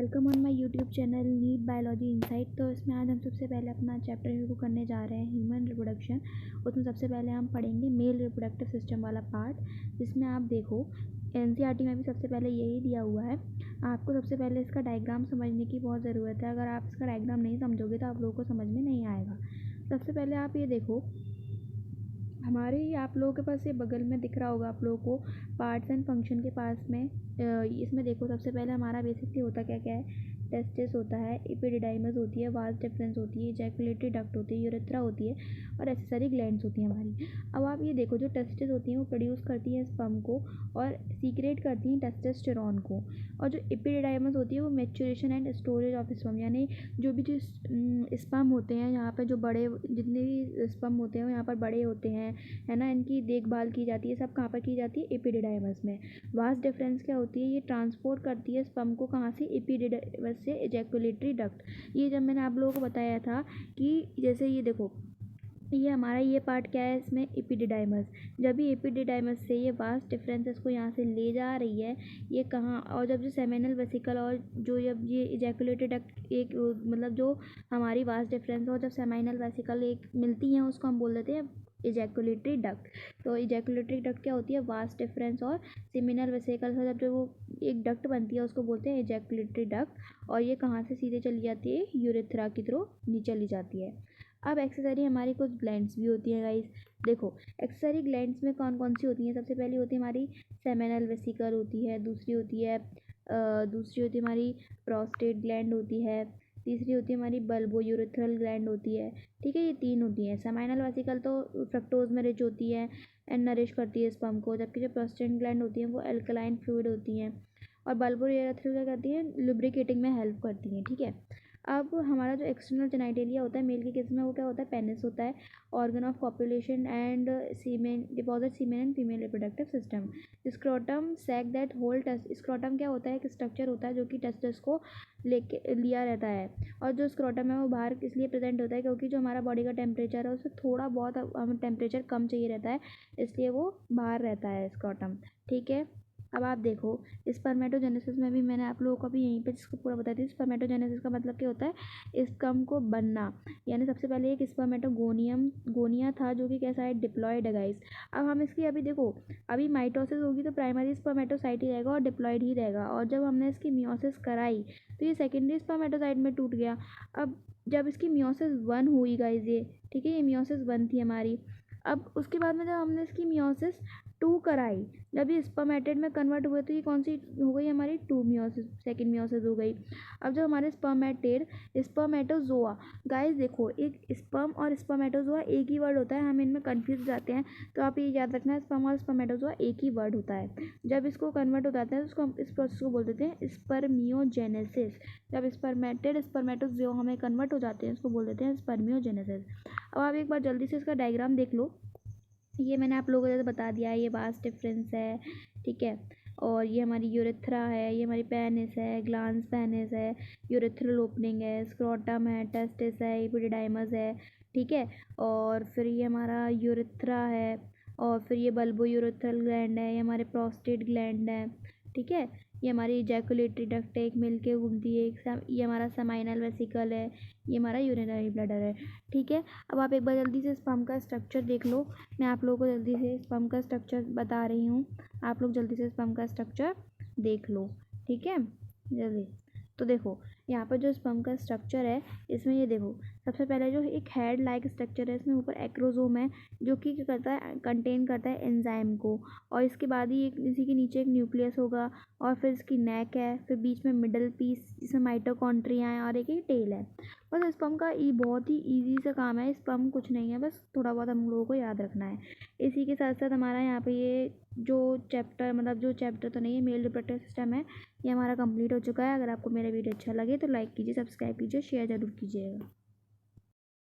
Welcome on my YouTube channel NEET biology insight. तो इसमें आज हम सबसे पहले अपना चैप्टर शुरू करने जा रहे हैं ह्यूमन रिप्रोडक्शन। उसमें सबसे पहले हम पढ़ेंगे मेल रिप्रोडक्टिव सिस्टम वाला पार्ट, जिसमें आप देखो एनसीईआरटी में भी सबसे पहले यही दिया हुआ है। आपको सबसे पहले इसका डायग्राम समझने की बहुत ज़रूरत है। अगर आप इसका डायग्राम नहीं समझोगे तो आप लोगों को समझ में नहीं आएगा। सबसे पहले आप ये देखो, हमारे आप लोगों के पास ये बगल में दिख रहा होगा आप लोगों को पार्ट्स एंड फंक्शन के पास में। इसमें देखो सबसे पहले हमारा बेसिकली होता क्या क्या है। टेस्टिस होता है, एपिडिडाइमस होती है, वास डिफरेंस होती है, इजैकुलेटरी डक्ट होती है, यूरेथ्रा होती है और एक्सेसरी ग्लैंड्स होती हैं हमारी। अब आप ये देखो, जो टेस्टिस होती हैं वो प्रोड्यूस करती हैं स्पर्म को और सीक्रेट करती हैं टेस्टोस्टेरोन को। और जो एपिडिडाइमस होती है वो maturation and storage of sperm, यानी जो भी जो स्पर्म होते हैं यहाँ पे, जो बड़े जितने भी स्पर्म होते हैं वो यहाँ पर बड़े होते हैं, है ना, इनकी देखभाल की जाती है। सब कहाँ पर की जाती है? एपिडिडाइमस में। वास डिफरेंस क्या होती है? ये ट्रांसपोर्ट करती है स्पर्म को कहाँ से? एपिडिडाइमस से इजैकुलेटरी डक्ट। ये जब मैंने आप लोगों को बताया था कि जैसे ये देखो, ये हमारा ये पार्ट क्या है इसमें? एपिडिडाइमस। जब भी एपिडिडाइमस से ये वास डिफरेंस इसको यहाँ से ले जा रही है, ये कहाँ, और जब जो सेमिनल वेसिकल और जो जब ये इजैकुलेटरी डक्ट एक मतलब जो हमारी वास डिफरेंस और जब सेमिनल वेसिकल एक मिलती हैं उसको हम बोल देते हैं इजैकुलेटरी डक्ट। तो इजैकुलेटरी डक्ट क्या होती है? वास डिफरेंस और सेमिनल वेसिकल से जब जो वो एक डक्ट बनती है उसको बोलते हैं इजैकुलेटरी डक्ट। और ये कहाँ से सीधे चली जाती है? यूरेथ्रा की थ्रू नीचे चली जाती है। अब एक्सेसरी हमारी कुछ ग्लैंड्स भी होती हैं गाइस। देखो एक्सेसरी ग्लैंड्स में कौन कौन सी होती हैं? सबसे पहली होती है हमारी सेमिनल वेसिकल होती है, दूसरी होती है हमारी प्रोस्टेट ग्लैंड होती है, तीसरी होती है हमारी बल्बो यूरेथ्रल ग्लैंड होती है। ठीक है, ये तीन होती हैं। सेमिनल वेसिकल तो फ्रक्टोज में रिच होती है एंड नरिश करती है स्पर्म को, जबकि जो प्रोस्टेट ग्लैंड होती हैं वो अल्कलाइन फ्लूइड होती हैं। और बल्बो यूरेथ्रल क्या करती हैं? लुब्रिकेटिंग में हेल्प करती हैं। ठीक है, अब हमारा जो एक्सटर्नल जेनिटेलिया होता है मेल के केस में वो क्या होता है? पेनिस होता है, organ of population and semen deposit semen and female reproductive system. Scrotum sac that hold test. Scrotum क्या होता है? एक स्ट्रक्चर होता है जो कि टेस्टिस को लेके लिया रहता है। और जो स्क्रोटम है वो बाहर इसलिए प्रेजेंट होता है क्योंकि जो हमारा बॉडी का टेम्परेचर है उससे थोड़ा बहुत हमें टेम्परेचर कम चाहिए रहता है, इसलिए वो बाहर रहता है स्क्रोटम। ठीक है, अब आप देखो स्पर्मेटोजेनेसिस में भी मैंने आप लोगों को भी यहीं पे जिसको पूरा बता दी। स्पर्मेटोजेनेसिस का मतलब क्या होता है? स्पर्म को बनना, यानी सबसे पहले एक गोनिया था जो कि कैसा है? डिप्लॉयड है गाइस। अब हम इसकी अभी देखो, अभी माइटोसिस होगी तो प्राइमरी स्पर्मेटोसाइट ही रहेगा और डिप्लॉयड ही रहेगा, और जब हमने इसकी मियोसिस कराई तो ये सेकेंडरी स्पर्मेटोसाइट में टूट गया। अब जब इसकी मियोसिस 1 हुई गाइस, ये ठीक है, ये मियोसिस 1 थी हमारी। अब उसके बाद में जब हमने इसकी मियोसिस 2 कराई, जब ये स्पर्मेटेड में कन्वर्ट हुए तो ये कौन सी हो गई हमारी? 2 मियोसिस, सेकेंड मियोसिस हो गई। अब जब हमारे स्पर्मेटेड स्पर्मेटोजोआ, गाइस देखो एक स्पर्म और स्पर्मेटोजोआ एक ही वर्ड होता है, हम इनमें कंफ्यूज जाते हैं, तो आप ये याद रखना स्पर्म और स्पर्मेटोजोआ एक ही वर्ड होता है। जब इसको कन्वर्ट हो जाता है तो उसको हम इस प्रोसेस को बोल देते हैं स्पर्मियोजेनेसिस। जब स्पर्मेटेड स्पर्मेटोजोआ हमें कन्वर्ट हो जाते हैं उसको बोल देते हैं स्पर्मियोजेनेसिस। अब आप एक बार जल्दी से इसका डायग्राम देख लो। ये मैंने आप लोगों को जैसे बता दिया है, ये वास डिफरेंस है, ठीक है, और ये हमारी यूरेथ्रा है, ये हमारी पेनिस है, ग्लांस पेनिस है, यूरेथ्रल ओपनिंग है, स्क्रोटम है, टेस्टिस है, एपिडिडाइमस है, ठीक है, और फिर ये हमारा यूरेथ्रा है, और फिर ये बल्बो यूरेथ्रल ग्लैंड है, ये हमारे प्रोस्टेट ग्लैंड है, ठीक है, ये हमारी इजैकुलेटरी डक्ट है, एक मिल के घूमती है, ये हमारा सेमाइनल वेसिकल है, ये हमारा यूरिनरी ब्लैडर है। ठीक है, अब आप एक बार जल्दी से स्पर्म का स्ट्रक्चर देख लो। मैं आप लोगों को जल्दी से स्पर्म का स्ट्रक्चर बता रही हूँ, आप लोग जल्दी से स्पर्म का स्ट्रक्चर देख लो। ठीक है, जल्दी। तो देखो यहाँ पर जो स्पर्म का स्ट्रक्चर है, इसमें ये देखो सबसे पहले जो एक हेड लाइक स्ट्रक्चर है, इसमें ऊपर एक्रोजोम है जो कि क्या करता है? कंटेन करता है एंजाइम को, और इसके बाद ही एक इसी के नीचे एक न्यूक्लियस होगा, और फिर इसकी नेक है, फिर बीच में मिडल पीस जिसमें माइटोकॉन्ड्रिया है, और एक ही टेल है। बस स्पर्म का बहुत ही ईजी सा काम है। स्पर्म कुछ नहीं है, बस थोड़ा बहुत हम लोगों को याद रखना है। इसी के साथ साथ हमारा यहाँ पे ये जो चैप्टर, मतलब जो चैप्टर तो नहीं है, मेल रिप्रोडक्टिव सिस्टम है, ये हमारा कंप्लीट हो चुका है। अगर आपको मेरा वीडियो अच्छा लगे तो लाइक कीजिए, सब्सक्राइब कीजिए, शेयर ज़रूर कीजिएगा।